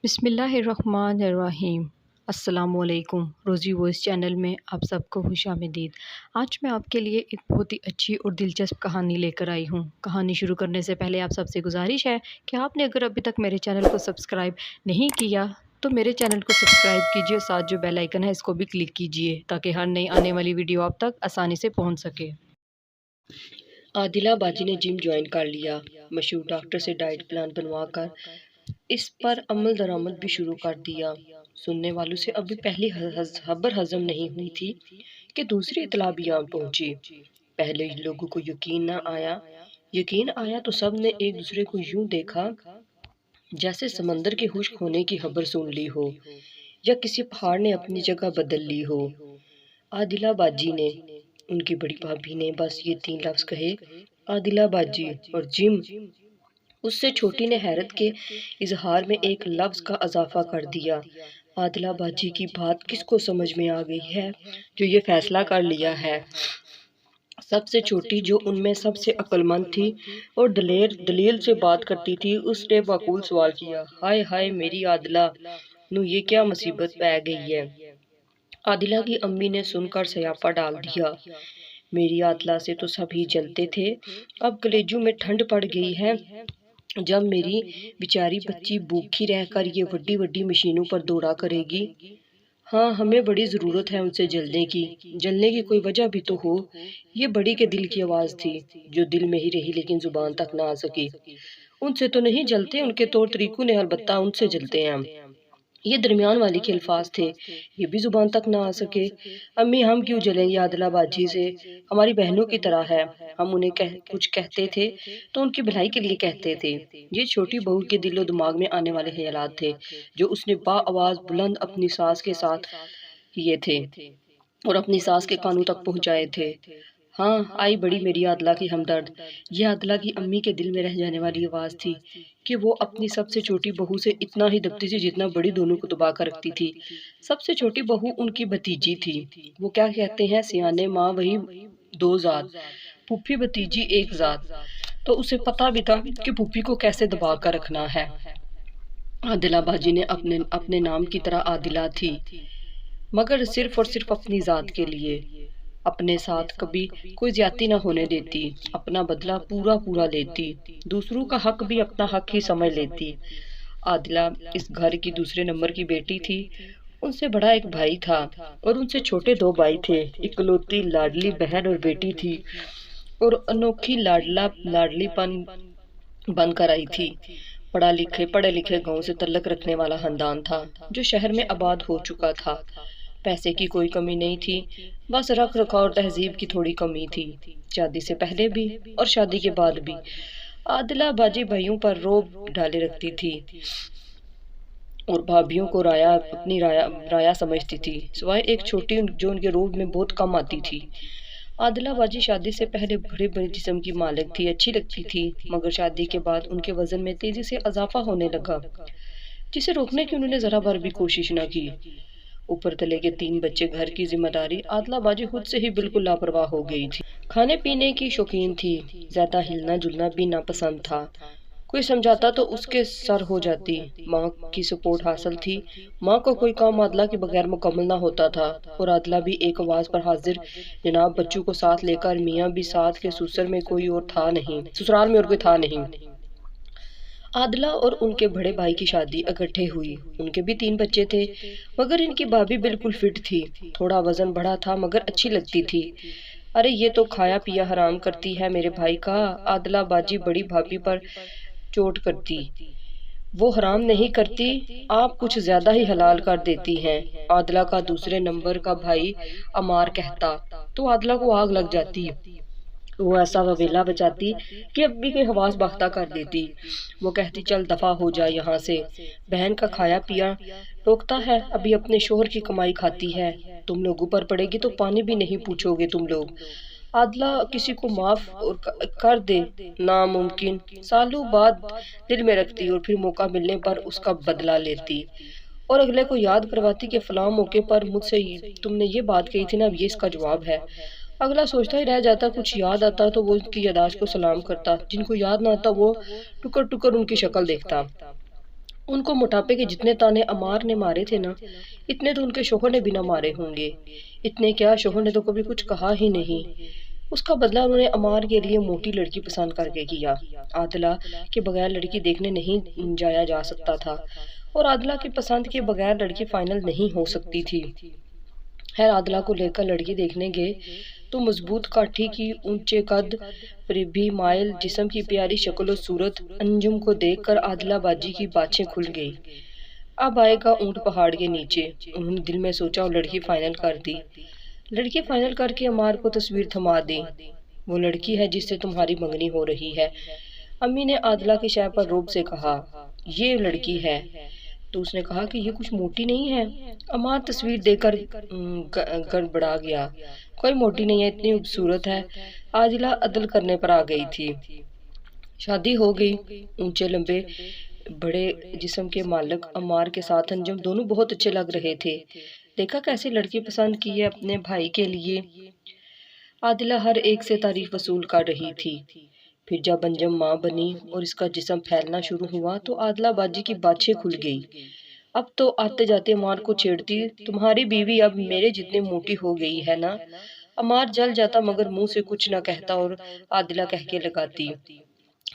بسم اللہ الرحمن الرحیم۔ السلام علیکم۔ روزی وائس چینل میں آپ سب کو خوش آمدید۔ آج میں آپ کے لیے ایک بہت ہی اچھی اور دلچسپ کہانی لے کر آئی ہوں۔ کہانی شروع کرنے سے پہلے آپ سب سے گزارش ہے کہ آپ نے اگر ابھی تک میرے چینل کو سبسکرائب نہیں کیا تو میرے چینل کو سبسکرائب کیجیے، ساتھ جو بیل آئیکن ہے اس کو بھی کلک کیجیے تاکہ ہر نئی آنے والی ویڈیو آپ تک آسانی سے پہنچ سکے۔ عادلہ باجی نے جم جوائن کر لیا۔ مشہور ڈاکٹر سے ڈائٹ پلان بنوا کر اس پر عمل درآمد بھی شروع کر دیا۔ سننے والوں سے ابھی پہلی خبر ہضم نہیں ہوئی تھی کہ دوسری اطلاع بھی آن پہنچی۔ پہلے لوگوں کو یقین آیا تو سب نے ایک دوسرے کو یوں دیکھا جیسے سمندر کے خشک ہونے کی خبر سن لی ہو یا کسی پہاڑ نے اپنی جگہ بدل لی ہو۔ عادلہ باجی نے، ان کی بڑی بھابھی نے بس یہ 3 لفظ کہے، عادلہ باجی اور جم۔ اس سے چھوٹی نے حیرت کے اظہار میں ایک لفظ کا اضافہ کر دیا، عادلہ باجی کی بات کس کو سمجھ میں آ گئی ہے جو یہ فیصلہ کر لیا ہے؟ سب سے چھوٹی، جو ان میں سب سے عقل مند تھی اور دلیل سے بات کرتی تھی، اس نے معقول سوال کیا، ہائے ہائے میری عادلہ نو، یہ کیا مصیبت پہ گئی ہے؟ عادلہ کی امی نے سن کر سیاپا ڈال دیا، میری عادلہ سے تو سبھی جلتے تھے، اب کلیجوں میں ٹھنڈ پڑ گئی ہے جب میری بیچاری بچی بھوکھی رہ کر یہ وڈی وڈی مشینوں پر دورا کرے گی۔ ہاں، ہمیں بڑی ضرورت ہے ان سے جلنے کی کوئی وجہ بھی تو ہو۔ یہ بڑی کے دل کی آواز تھی جو دل میں ہی رہی لیکن زبان تک نہ آ سکی۔ ان سے تو نہیں جلتے، ان کے طور طریقوں نے البتہ ان سے جلتے ہیں۔ یہ درمیان والی کے الفاظ تھے، یہ بھی زبان تک نہ آ سکے۔ امی، ہم کیوں جلیں گے عادلہ باجی سے؟ ہماری بہنوں کی طرح ہے، ہم انہیں کچھ کہتے تھے تو ان کی بھلائی کے لیے کہتے تھے۔ یہ چھوٹی بہو کے دل و دماغ میں آنے والے خیالات تھے جو اس نے آواز بلند اپنی ساس کے ساتھ کیے تھے اور اپنی ساس کے کانوں تک پہنچائے تھے۔ ہاں، آئی بڑی میری عادلہ کی ہمدرد۔ یہ عادلہ کی امی کے دل میں رہ جانے والی آواز تھی کہ وہ اپنی سب سے چھوٹی بہو سے اتنا ہی دبتی تھی جتنا بڑی دونوں کو دبا کر رکھتی تھی۔ سب سے چھوٹی بہو ان کی بھتیجی تھی۔ وہ کیا کہتے ہیں، سیانے ماں وہی 2 ذات، پھوپھی بھتیجی 1 ذات۔ تو اسے پتا بھی تھا کہ پھوپھی کو کیسے دبا کر رکھنا ہے۔ عادلہ باجی نے اپنے نام کی طرح عادلہ تھی، مگر صرف اور صرف اپنی ذات کے لیے۔ اپنے ساتھ کبھی کوئی زیادتی نہ ہونے دیتی، اپنا بدلہ پورا لیتی، دوسروں کا حق بھی اپنا حق ہی سمجھ لیتی۔ عادلہ اس گھر کی دوسرے نمبر کی بیٹی تھی۔ ان سے بڑا ایک بھائی تھا اور ان سے چھوٹے 2 بھائی تھے۔ اکلوتی لاڈلی بہن اور بیٹی تھی اور انوکھی لاڈلی پن بن کر آئی تھی۔ پڑھے لکھے گاؤں سے تعلق رکھنے والا خاندان تھا جو شہر میں آباد ہو چکا تھا۔ پیسے کی کوئی کمی نہیں تھی، بس رکھ رکھاؤ اور تہذیب کی تھوڑی کمی تھی۔ شادی سے پہلے بھی اور شادی کے بعد بھی عادلہ باجی بھائیوں پر روب ڈالے رکھتی تھی اور بھابھیوں کو اپنی رایا سمجھتی تھی، سوائے ایک چھوٹی جو ان کے روب میں بہت کم آتی تھی۔ عادلہ باجی شادی سے پہلے بڑے جسم کی مالک تھی، اچھی لگتی تھی، مگر شادی کے بعد ان کے وزن میں تیزی سے اضافہ ہونے لگا جسے روکنے کی انہوں نے ذرا بھر بھی کوشش نہ کی۔ اوپر تلے کے 3 بچے، گھر کی ذمہ داری، عادلہ باجی خود سے ہی بالکل لاپرواہ ہو گئی تھی۔ کھانے پینے کی شوقین تھی، زیادہ ہلنا جلنا بھی ناپسند تھا، کوئی سمجھاتا تو اس کے سر ہو جاتی۔ ماں کی سپورٹ حاصل تھی، ماں کو کوئی کام عادلہ کے بغیر مکمل نہ ہوتا تھا اور عادلہ بھی ایک آواز پر حاضر جناب بچوں کو ساتھ لے کر، میاں بھی ساتھ کے سسرال میں کوئی اور تھا نہیں۔ عادلہ اور ان کے بڑے بھائی کی شادی اکٹھے ہوئی، ان کے بھی 3 بچے تھے، مگر ان کی بھابھی بالکل فٹ تھی، تھوڑا وزن بڑھا تھا مگر اچھی لگتی تھی۔ ارے یہ تو کھایا پیا حرام کرتی ہے میرے بھائی کا، عادلہ باجی بڑی بھابھی پر چوٹ کرتی۔ وہ حرام نہیں کرتی، آپ کچھ زیادہ ہی حلال کر دیتی ہیں، عادلہ کا دوسرے نمبر کا بھائی عمار کہتا تو عادلہ کو آگ لگ جاتی۔ وہ ایسا وویلا بچاتی کہ امی کے حواس باختہ کر دیتی۔ وہ کہتی، چل دفع ہو جا یہاں سے، بہن کا کھایا پیا روکتا ہے، ابھی اپنے شوہر کی کمائی کھاتی ہے، تم لوگوں پر پڑے گی تو پانی بھی نہیں پوچھو گے تم لوگ۔ عادلہ کسی کو معاف کر دے ناممکن، سالوں بعد دل میں رکھتی اور پھر موقع ملنے پر اس کا بدلہ لیتی اور اگلے کو یاد کرواتی کہ فلاں موقع پر مجھ سے تم نے یہ بات کہی تھی نا، اب یہ اس کا جواب ہے۔ اگلا سوچتا ہی رہ جاتا، کچھ یاد آتا تو وہ ان کی یادداشت کو سلام کرتا، جن کو یاد نہ آتا وہ ٹکر ٹکر ان کی شکل دیکھتا۔ ان کو موٹاپے کے جتنے تانے عمار نے مارے تھے نا، اتنے تو ان کے شوہر نے بھی نہ مارے ہوں گے۔ اتنے کیا، شوہر نے تو کبھی کچھ کہا ہی نہیں۔ اس کا بدلہ انہوں نے عمار کے لیے موٹی لڑکی پسند کر کے کیا۔ عادلہ کے بغیر لڑکی دیکھنے نہیں جایا جا سکتا تھا، اور عادلہ کی پسند کے بغیر لڑکی فائنل نہیں ہو سکتی تھی۔ خیر، عادلہ کو لے کر لڑکی دیکھنے گئے تو مضبوط کاٹھی کی، اونچے قد، فریبی مائل جسم کی پیاری شکل و صورت انجم کو دیکھ کر عادلہ باجی کی باتیں کھل گئی۔ اب آئے گا اونٹ پہاڑ کے نیچے، انہوں نے دل میں سوچا، اور لڑکی فائنل کر دی۔ لڑکی فائنل کر کے عمار کو تصویر تھما دی۔ وہ لڑکی ہے جس سے تمہاری منگنی ہو رہی ہے، امی نے عادلہ کے شہ پر روب سے کہا۔ یہ لڑکی ہے تو اس نے کہا کہ یہ کچھ موٹی نہیں ہے؟ عمار تصویر دے کر گڑبڑا گیا۔ کوئی موٹی نہیں ہے، اتنی خوبصورت ہے۔ عادلہ عدل کرنے پر آ گئی تھی۔ شادی ہو گئی۔ اونچے لمبے بڑے جسم کے مالک عمار کے ساتھ انجم دونوں بہت اچھے لگ رہے تھے۔ دیکھا کیسے لڑکی پسند کی ہے اپنے بھائی کے لیے۔ عادلہ ہر ایک سے تعریف وصول کر رہی تھی۔ پھر جب انجم ماں بنی اور اس کا جسم پھیلنا شروع ہوا تو عادلہ باجی کی باتیں کھل گئی۔ اب تو آتے جاتے عمار کو چھیڑتی، تمہاری بیوی اب میرے جتنے موٹی ہو گئی ہے نا۔ عمار جل جاتا مگر منہ سے کچھ نہ کہتا اور عادلہ کہہ کے لگاتی،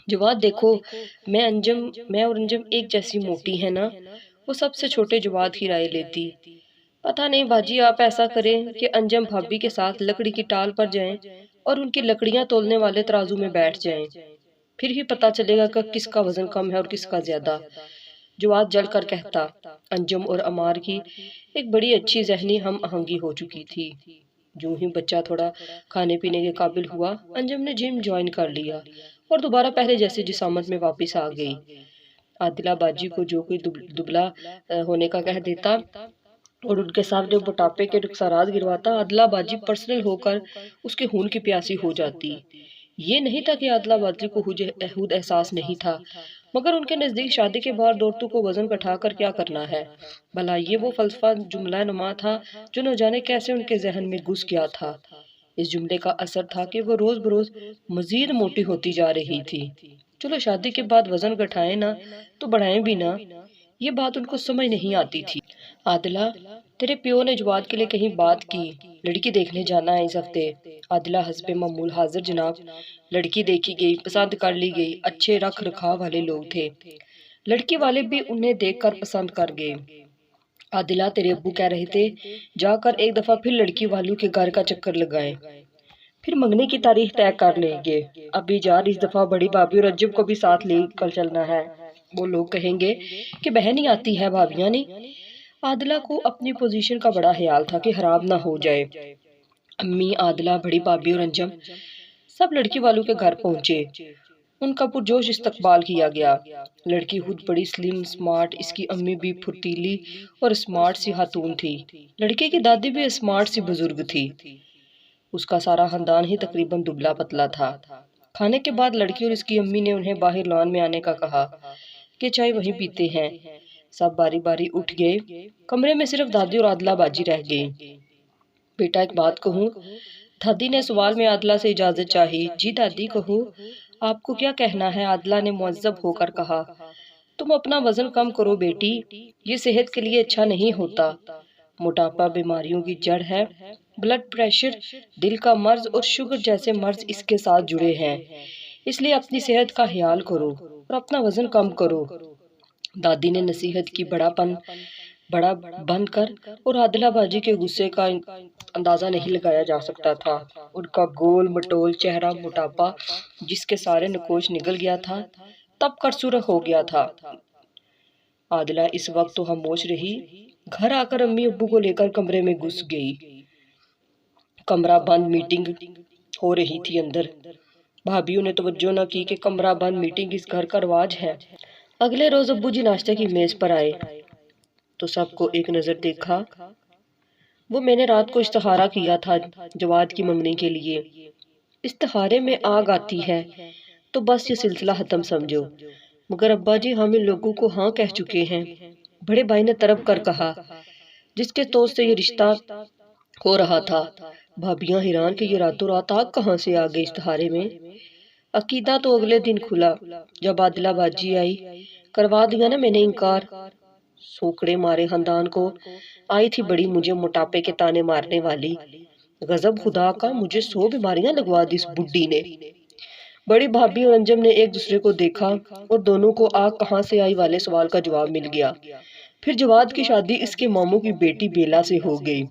جواد دیکھو، میں اور انجم ایک جیسی موٹی ہے نا۔ وہ سب سے چھوٹے جواد کی رائے لیتی۔ پتہ نہیں باجی، آپ ایسا کریں کہ انجم بھابی کے ساتھ لکڑی کی ٹال پر جائیں اور ان کی لکڑیاں تولنے والے ترازو میں بیٹھ جائیں، پھر ہی پتہ چلے گا کہ کس کا وزن کم ہے اور کس کا زیادہ۔ جواد جل کر کہتا۔ انجم اور عمار کی ایک بڑی اچھی ذہنی ہم آہنگی ہو چکی تھی۔ جو ہی بچہ تھوڑا کھانے پینے کے قابل ہوا، انجم نے جم جوائن کر لیا اور دوبارہ پہلے جیسے جسامت میں واپس آ گئی۔ عادلہ باجی کو جو کوئی دبلا ہونے کا کہہ دیتا اور ان کے سامنے موٹاپے کے نقصانات گرواتا، عادلہ باجی پرسنل ہو کر اس کے خون کی پیاسی ہو جاتی۔ یہ نہیں تھا کہ عادلہ باجی کو خود احساس نہیں تھا، مگر ان کے نزدیک شادی کے بعد عورتوں کو وزن گھٹا کر کیا کرنا ہے؟ بھلا یہ وہ فلسفہ جملہ نما تھا جو نہ جانے کیسے ان کے ذہن میں گھس گیا تھا۔ اس جملے کا اثر تھا کہ وہ روز بروز مزید موٹی ہوتی جا رہی تھی۔ چلو شادی کے بعد وزن گھٹائیں نہ تو بڑھائیں بھی نہ، یہ بات ان کو سمجھ نہیں آتی تھی۔ عادلہ، تیرے پیو نے جواد کے لیے کہیں بات کی، لڑکی دیکھنے جانا ہے اس ہفتے۔ عادلہ حسب معمول، حاضر جناب۔ لڑکی دیکھی گئی، پسند کر لی گئی، اچھے رکھ رکھاو والے لوگ تھے، لڑکی والے بھی انہیں دیکھ کر پسند کر گئے۔ عادلہ، تیرے ابو کہہ رہے تھے جا کر ایک دفعہ پھر لڑکی والوں کے گھر کا چکر لگائیں، پھر منگنے کی تاریخ طے کر لیں گے۔ ابھی جان، اس دفعہ بڑی بھابھی اور انجم کو بھی ساتھ لے کر چلنا ہے، وہ لوگ کہیں گے کہ بہن ہی آتی ہے بھابیاں نہیں۔ عادلہ کو اپنی پوزیشن کا بڑا خیال تھا کہ خراب نہ ہو جائے۔ امی، عادلہ، بڑی بھابھی اور انجم سب لڑکی والوں کے گھر پہنچے۔ ان کا پرجوش استقبال کیا گیا۔ لڑکی خود بڑی سلم سمارٹ، اس کی امی بھی پھرتیلی اور سمارٹ سی خاتون تھی۔ لڑکے کی دادی بھی سمارٹ سی بزرگ تھی۔ اس کا سارا خاندان ہی تقریباً دبلا پتلا تھا۔ کھانے کے بعد لڑکی اور اس کی امی نے انہیں باہر لان میں آنے کا کہا کہ چائے وہیں پیتے ہیں۔ سب باری باری اٹھ گئے۔ کمرے میں صرف دادی اور عادلہ باجی رہ گئی۔ بیٹا، ایک بات کہوں؟ دادی نے سوال میں عادلہ سے اجازت چاہی۔ جی دادی، کہو، آپ کو کیا کہنا ہے؟ عادلہ نے معذب ہو کر کہا۔ تم اپنا وزن کم کرو بیٹی، یہ صحت کے لیے اچھا نہیں ہوتا۔ موٹاپا بیماریوں کی جڑ ہے۔ بلڈ پریشر، دل کا مرض اور شوگر جیسے مرض اس کے ساتھ جڑے ہیں، اس لیے اپنی صحت کا خیال کرو اور اپنا وزن کم کرو۔ دادی نے نصیحت کی، بڑا بن کر، اور عادلہ باجی کے غصے کا اندازہ نہیں لگایا جا سکتا تھا۔ ان کا گول مٹول چہرہ موٹاپا جس کے سارے نقوش نگل گیا تھا تب کر سرخ ہو گیا تھا۔ عادلہ اس وقت تو خاموش رہی۔ گھر آ کر امی ابو کو لے کر کمرے میں گھس گئی۔ کمرہ بند میٹنگ ہو رہی تھی اندر۔ بھابھیوں نے توجہ نہ کی کہ کمرہ بند میٹنگ اس گھر کا رواج ہے۔ اگلے روز ابو جی ناشتے کی میز پر آئے تو سب کو ایک نظر دیکھا۔ وہ میں نے رات کو استخارہ کیا تھا جواد کی منگنی کے لیے۔ استخارے میں آگ آتی ہے تو بس یہ سلسلہ ختم سمجھو، مگر ابا جی ہم ان لوگوں کو ہاں کہہ چکے ہیں، بڑے بھائی نے طرب کر کہا، جس کے توس سے یہ رشتہ ہو رہا تھا۔ بھابیاں حیران کہ یہ راتوں رات آگ کہاں سے آ گئی استخارے میں۔ عقیدہ تو اگلے دن کھلا جب عادلہ باجی آئی۔ کروا دیا نا میں نے انکار۔ سوکڑے مارے خاندان کو آئی تھی بڑی مجھے موٹاپے کے تانے مارنے والی۔ غضب خدا کا، مجھے 100 بیماریاں لگوا دی اس بڈھی نے۔ بڑی بھابھی اور انجم نے ایک دوسرے کو دیکھا اور دونوں کو آگ کہاں سے آئی والے سوال کا جواب مل گیا۔ پھر جواد کی شادی اس کے ماموں کی بیٹی بیلا سے ہو گئی،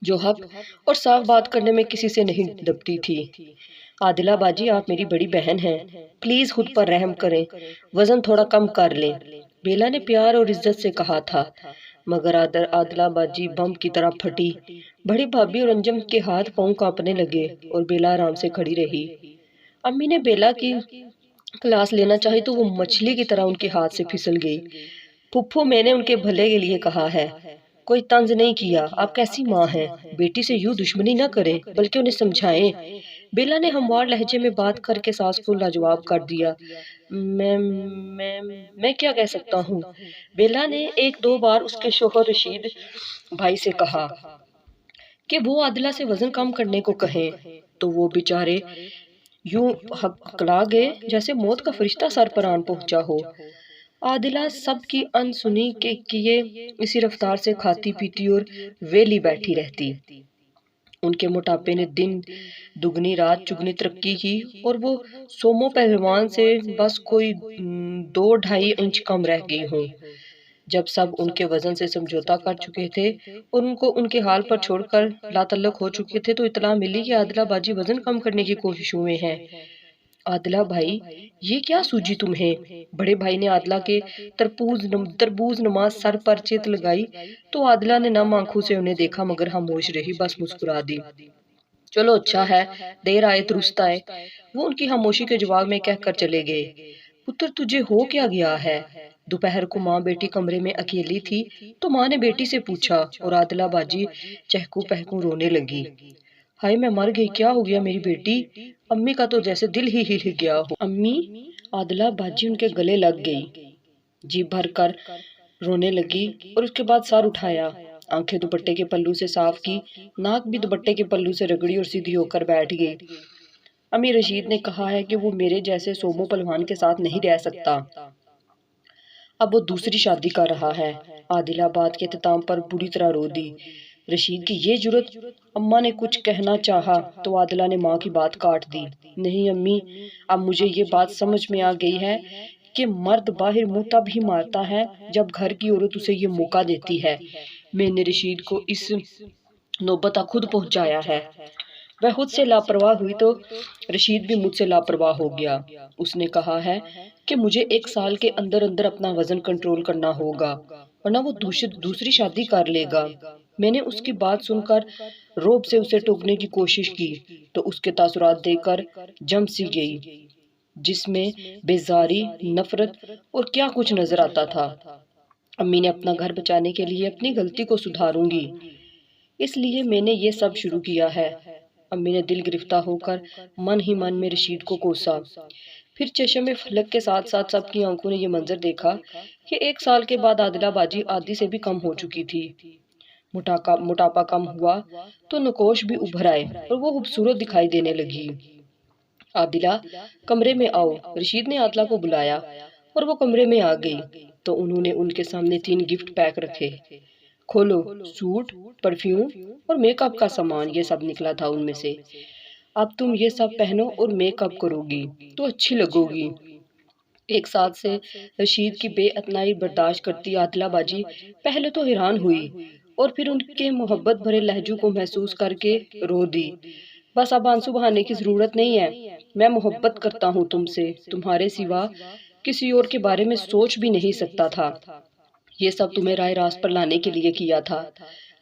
جو حق اور صاف بات کرنے میں کسی سے نہیں دبتی تھی۔ عادلہ باجی، آپ میری بڑی بہن ہیں، پلیز خود پر رحم کریں، وزن تھوڑا کم کر لیں، بیلا نے پیار اور عزت سے کہا تھا۔ مگر عادلہ باجی بم کی طرح پھٹی۔ بڑی بھابھی اور انجم کے ہاتھ پاؤں کانپنے لگے اور بیلا آرام سے کھڑی رہی۔ امی نے بیلا کی کلاس لینا چاہی تو وہ مچھلی کی طرح ان کے ہاتھ سے پھسل گئی۔ پھپھو، میں نے ان کے بھلے کے لیے کہا ہے، کوئی طنز نہیں کیا، آپ کیسی ماں ہیں، بیٹی سے یوں دشمنی نہ کریں بلکہ انہیں سمجھائیں۔ بیلا نے ہموار لہجے میں بات کر کے ساس کو لاجواب کر دیا۔ میں کیا کہہ سکتا ہوں؟ بیلا نے 1-2 بار اس کے شوہر رشید بھائی سے کہا کہ وہ عادلہ سے وزن کم کرنے کو کہیں، تو وہ بیچارے یوں ہکلا گئے جیسے موت کا فرشتہ سر پر آن پہنچا ہو۔ عادلہ سب کی انسنی کے کیے اسی رفتار سے کھاتی پیتی اور ویلی بیٹھی رہتی۔ ان کے موٹاپے نے دن دگنی رات چگنی ترقی کی اور وہ سومو پہلوان سے بس کوئی 2-2.5 انچ کم رہ گئی ہوں۔ جب سب ان کے وزن سے سمجھوتا کر چکے تھے اور ان کو ان کے حال پر چھوڑ کر لا تعلق ہو چکے تھے تو اطلاع ملی کہ عادلہ باجی وزن کم کرنے کی کوششوں میں ہیں۔ عادلہ بھائی، یہ کیا سوجی تمہیں؟ بڑے بھائی نے عادلہ کے تربوز نماز سر پر چت لگائی تو عادلہ نے نم آنکھوں سے انہیں دیکھا مگر خاموش رہی، بس مسکرا دی۔ چلو اچھا ہے، دیر آئے درست آئے، وہ ان کی خاموشی کے جواب میں کہہ کر چلے گئے۔ پتر، تجھے ہو کیا گیا ہے؟ دوپہر کو ماں بیٹی کمرے میں اکیلی تھی تو ماں نے بیٹی سے پوچھا اور عادلہ باجی چہکو پہکو رونے لگی۔ ہائے میں مر گئی، کیا ہو گیا میری بیٹی؟ امی کا تو جیسے دل ہی ہل گیا ہو۔ امی؟ عادلہ باجی ان کے گلے لگ گئی، جی بھر کر رونے لگی اور اس کے بعد سر اٹھایا، آنکھیں دوپٹے کے پلو سے صاف کی، ناک بھی دوپٹے کے پلو سے رگڑی اور سیدھی ہو کر بیٹھ گئی۔ امی، رشید نے کہا ہے کہ وہ میرے جیسے سومو پہلوان کے ساتھ نہیں رہ سکتا، اب وہ دوسری شادی کر رہا ہے۔ عادلہ بات کے اختتام پر بری طرح رو دی۔ رشید کی یہ جرأت! اماں نے کچھ کہنا چاہا تو عادلہ نے ماں کی بات کاٹ دی۔ نہیں امی، اب مجھے یہ بات سمجھ میں آ گئی ہے کہ مرد باہر منہ تب ہی مارتا ہے جب گھر کی عورت اسے یہ موقع دیتی ہے۔ میں نے رشید کو اس نوبت تک خود پہنچایا ہے۔ وہ خود سے لاپرواہ ہوئی تو رشید بھی مجھ سے لاپرواہ ہو گیا۔ اس نے کہا ہے کہ مجھے 1 سال کے اندر اندر اپنا وزن کنٹرول کرنا ہوگا ورنہ وہ دوسری شادی کر لے گا۔ میں نے اس کی بات سن کر رعب سے اسے ٹوکنے کی کوشش کی تو اس کے تاثرات دیکھ کر جم سی گئی، جس میں بیزاری، نفرت اور کیا کچھ نظر آتا تھا۔ امی نے اپنا گھر بچانے کے لیے اپنی غلطی کو سدھاروں گی، اس لیے میں نے یہ سب شروع کیا ہے۔ امی نے دل گرفتہ ہو کر من ہی من میں رشید کو کوسا۔ پھر چشم فلک کے ساتھ ساتھ سب کی آنکھوں نے یہ منظر دیکھا کہ 1 سال کے بعد عادلہ باجی آدھی سے بھی کم ہو چکی تھی۔ موٹاپا کم ہوا تو نقوش بھی ابھر آئے اور وہ خوبصورت دکھائی دینے لگی۔ عادلہ، کمرے میں آؤ، رشید نے عادلہ کو بلایا اور وہ کمرے میں آ گئی تو انہوں نے ان کے سامنے 3 گفٹ پیک رکھے۔ کھولو، سوٹ، پرفیوم اور میک اپ کا سامان، یہ سب نکلا تھا ان میں سے۔ اب تم یہ سب پہنو اور میک اپ کرو گی تو اچھی لگو گی۔ ایک ساتھ سے رشید کی بے اتنائی برداشت کرتی عادلہ باجی پہلے تو حیران ہوئی اور پھر ان کے محبت بھرے لہجوں کو محسوس کر کے رو دی۔ بس اب آنسو بہانے کی ضرورت نہیں ہے، میں محبت کرتا ہوں تم سے، تمہارے سوا کسی اور کے بارے میں سوچ بھی نہیں سکتا تھا، یہ سب تمہیں رائے راست پر لانے کے لیے کیا تھا۔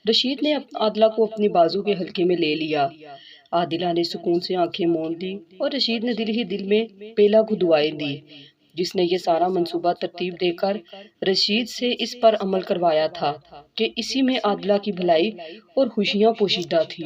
رشید نے عادلہ کو اپنی بازو کے حلقے میں لے لیا۔ عادلہ نے سکون سے آنکھیں موند دی اور رشید نے دل ہی دل میں بیلا کو دعائیں دی، جس نے یہ سارا منصوبہ ترتیب دے کر رشید سے اس پر عمل کروایا تھا کہ اسی میں عادلہ کی بھلائی اور خوشیاں پوشیدہ تھی۔